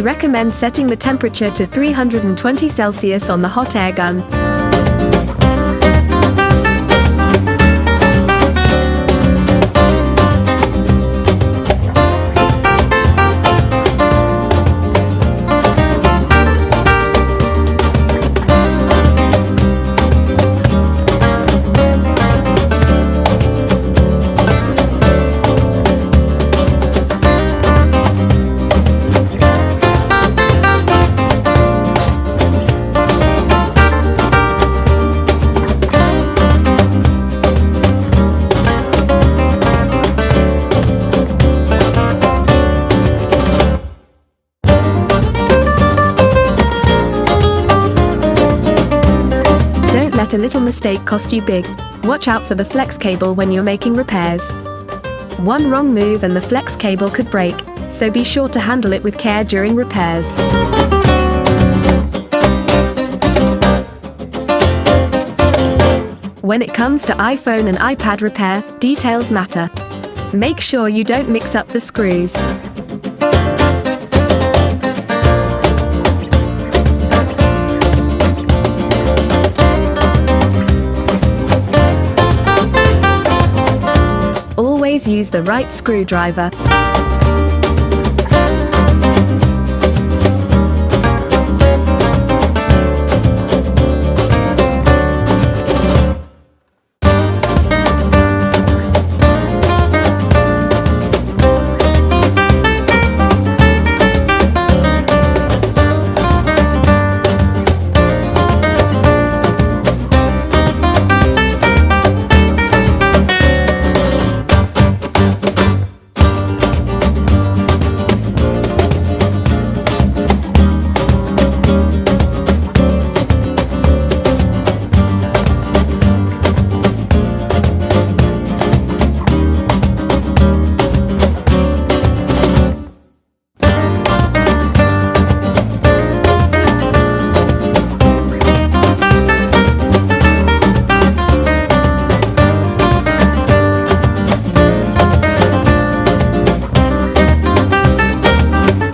We recommend setting the temperature to 320 Celsius on the hot air gun. Let a little mistake cost you big. Watch out for the flex cable when you're making repairs. One wrong move and the flex cable could break, so be sure to handle it with care during repairs. When it comes to iPhone and iPad repair, details matter. Make sure you don't mix up the screws. Always use the right screwdriver.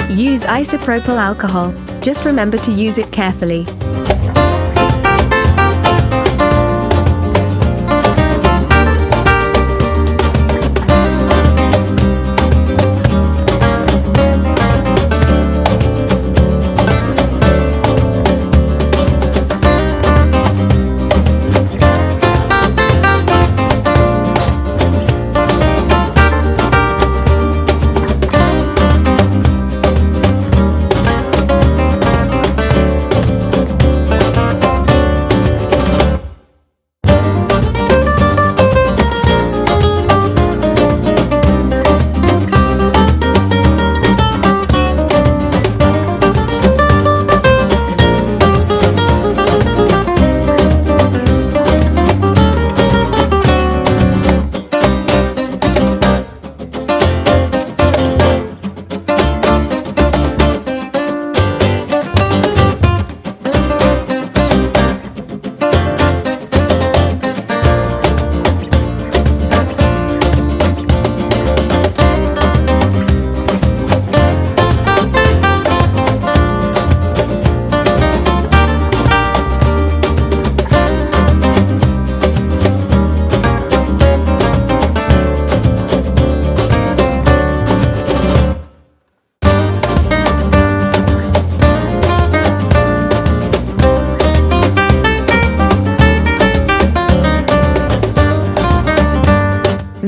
Use isopropyl alcohol. Just remember to use it carefully.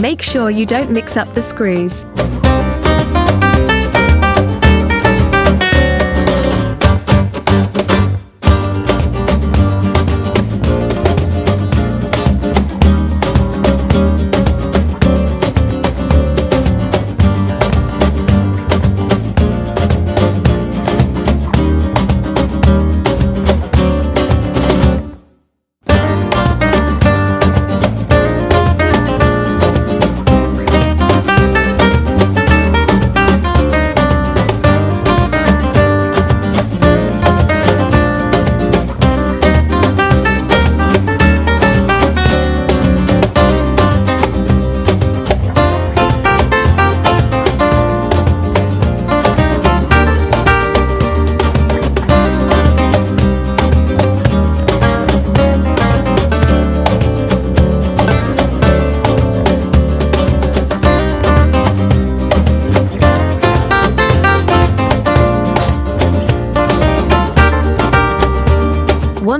Make sure you don't mix up the screws.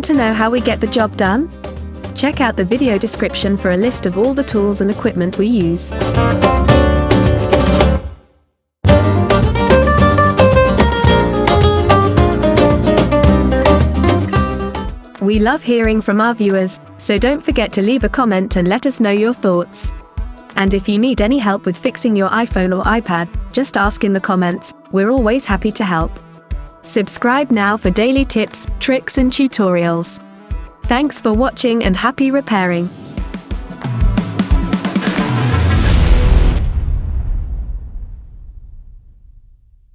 to know how we get the job done? Check out the video description for a list of all the tools and equipment we use. We love hearing from our viewers, so don't forget to leave a comment and let us know your thoughts. And if you need any help with fixing your iPhone or iPad, just ask in the comments, we're always happy to help. Subscribe now for daily tips, tricks and tutorials. Thanks for watching and happy repairing!